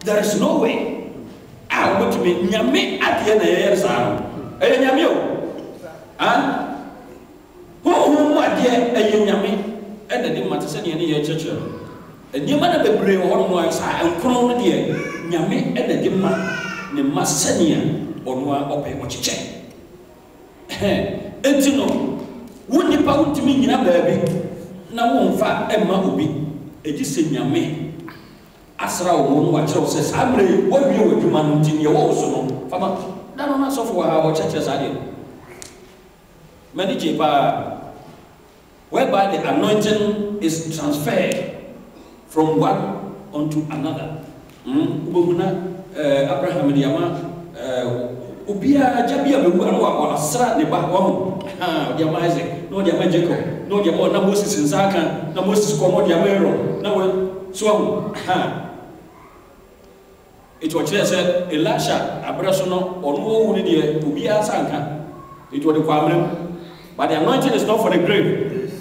There is no way. I want to be nyame at the end of the year. Eh, nyame o. Ah, who my dear, eh, nyame. And the demand to send you any church. And you man the brave one was I crown dear nyame and the demand the Massania or no open what you check. Eh, Etino, wouldn't you pound to me in a baby? Now won't fat Emma will be a distant nyame. Asra won what says, I'm ready. What you would demand in your also? Fama, none of our churches are in. Many jepa, whereby the anointing is transferred from one unto another. Abraham Yama, Ubia Jabia, or Asra, the Bahom, Yama Isaac, no Yamajico, no Yamo, no Moses in Zaka, no Moses Commod Yamero, no Swam, it was just Elisha, Abrasono, or no one idea, Ubia Sanka. It was the problem, but the anointing is not for the grave.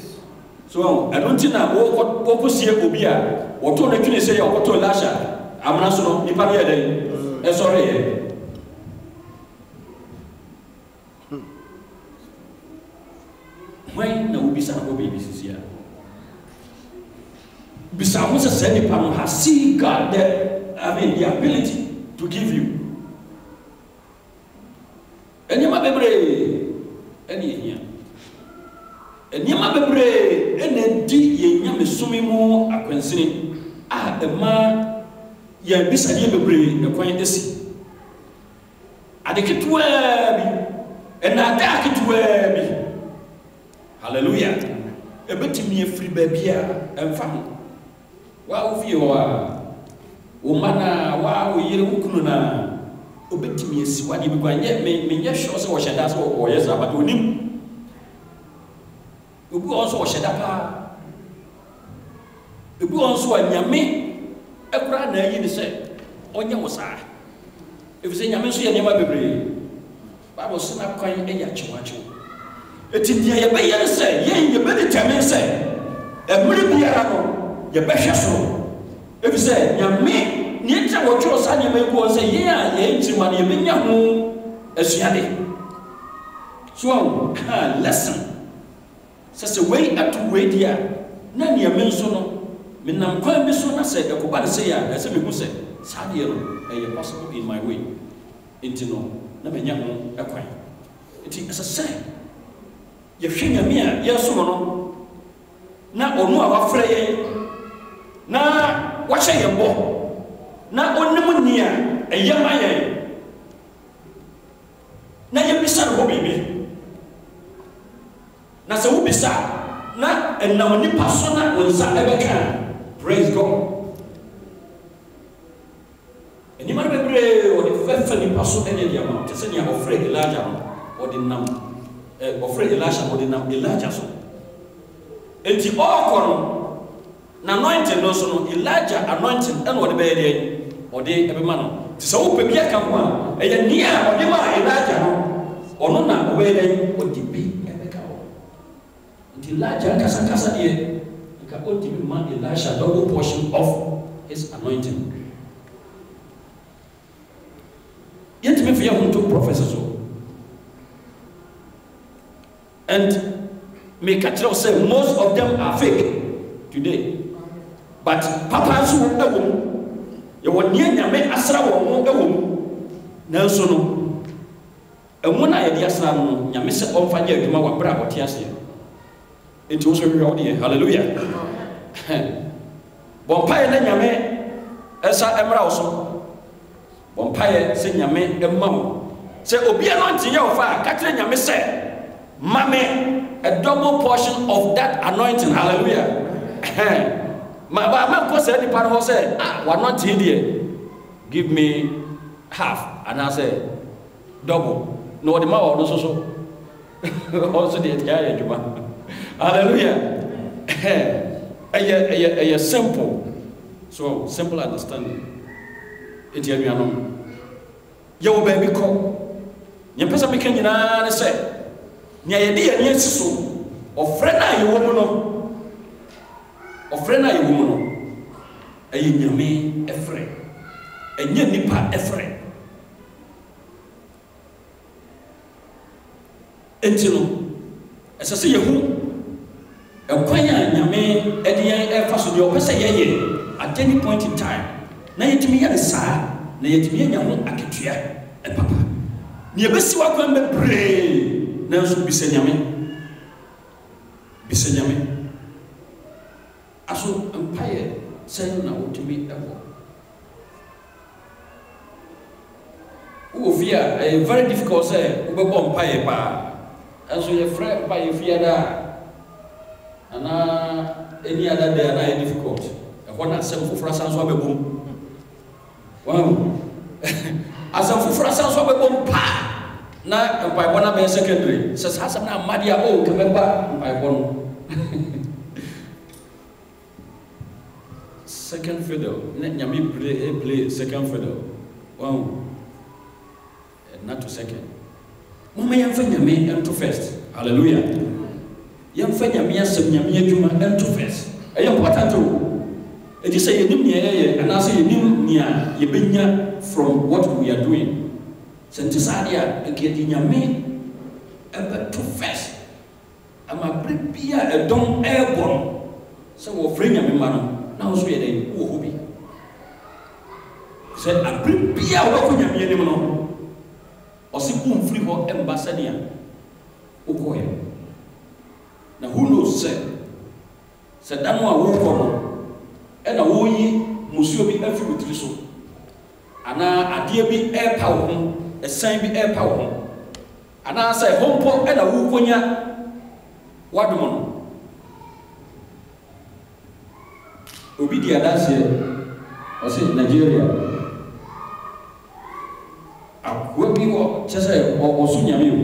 So I don't think that what see Ubia, or to actually say, or to Elisha, Abrasono, Niparia, sorry. When no Bisa babies here. Bisa was a sending panel has seen God that. I mean, the ability to give you. And you might be any here. And you might be any deep, you may swimming more. I can say, ah, the man, you are beside you, the quantity. I think it will be, and I think it will be. Hallelujah. A bit of me a free baby and found. Wow, you are. Umana wa yiri ukununa obetimi esiwadi bi kwanye menye sure se wo sheda se wo yes but onim obi onso wo sheda pa obi onso anyame ekura na yi ni se onye wo saa efise nyame so ye nyama bebre babo sina kwan eya chiwacho etindia ye be ye se ye be determine se emri biara no ye be hweso efise nyame Niente watcho sanye meko say yeah ntima na yemenya ho asuade so lesson say way at way dia na ne yeme nso no menam kwan bi so na say ekoba de say ya say me hu say sade no e possible in my way intino na menya ho ekwan enti say ye hwenya me a ye so no na onu a wafre ye na wa hye ye bo na onemu nia eyama yen na yebisa no bibi na se wo bisa na enam ni pasona wonsa ebeka praise God eni ma bebre o de fefa ni paso ene dia ma tese ni ofre Elijah o de nam ofre Elijah o de nam Elijah so enti okoro na anointing no so no Elijah anointing and what the be or de ebema no so wo bia ka ho a eya nia o de ma Elijah no ono na o be den o de bi ebeka o nti Elijah kasa de ka o de ma Elisha double portion of his anointing yet me fear him to professor so and me catch say most of them are fake today but papa so ewom ye woni nyame asra wo mo ewom nanso no emu na ye di asra no nyame se omfa je adwuma wa bra bote ase enti wo so wi wo de hallelujah bon paye na nyame esa emra wo so bon paye se nyame emma wo se obi anointing ye wo fa ka kire nyame se mame a double portion of that anointing hallelujah ma ko say the part say ah we not here give me half and I say double no the ma so also the entire juma hallelujah a simple so simple understanding it you know you baby ko you pesa me kan nyina ne say nya ye de ye siso ofre na ye wo mu no ofre na ye wo mu no ayi nyame efre enye nipa efre entino esese yehu ekwanya nyame ede efa so de opese yeye at any point in time na yetimi ya saa na yetimi nya ho aketua papa ne ebesi wa kwan bebre na nso bise nyame aso empire sen na wotimi ebo Ufia, very difficult say, we bomb pie pa. And so your friend by fear that, and any other day are difficult. And one has some for us and swab a boom. Wow, as a for us and swab a boom pa. Now, by one of my secondary says, has some Madia oh, come back by one. Second fiddle, Yami play second fiddle. Wow. Not to second. Mama yamfanya me and to first. Hallelujah. Yamfanya me asem nyame adwuma and to first. Eye important o. It is say yenim ne and I say yenim nia yebenya from what we are doing. Sentisadia ekedi nyame ebe to first. Ama prepare a don airborne. So wo free nyame ma no. Na wo so ye dey wo hobi. Say a prepare wo ko nyame anim no. Osipum free ho embassador okoye na who knows say dan wa wo ko no e na wo yi musuo bi afi wotiri so ana ade bi e pa wo ho esan bi e pa wo ho ana say hompo e na wo konya wadom no obi di adase o say Nigeria we go just say o su nyame o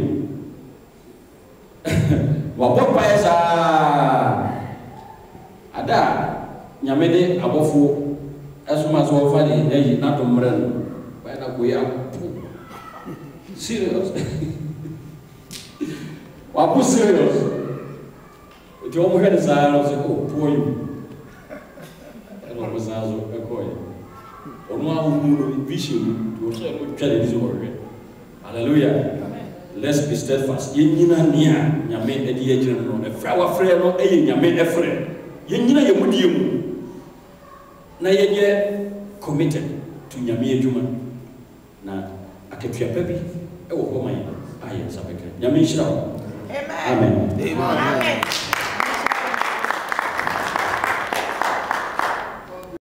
wa bo paesa ada nyame de abofo esuma so fa de eyi na to mre no ba na go ya serious wa bu serious o jo mo hede sa no se ko po yi e no sa zo e ko yi onu a wu no vision to so no twa de bizo worry. Hallelujah. Amen. Let's be steadfast. Yenyina nia nyame edi yegire no efra wa frɛ no eye nyame efre. Yenyina ye mudie mu. Na yenye committed to nyame adwuma. Na aketua pa bi e wo ho man aye sabeka. Nyame nhyira wo. Amen. Amen. Amen.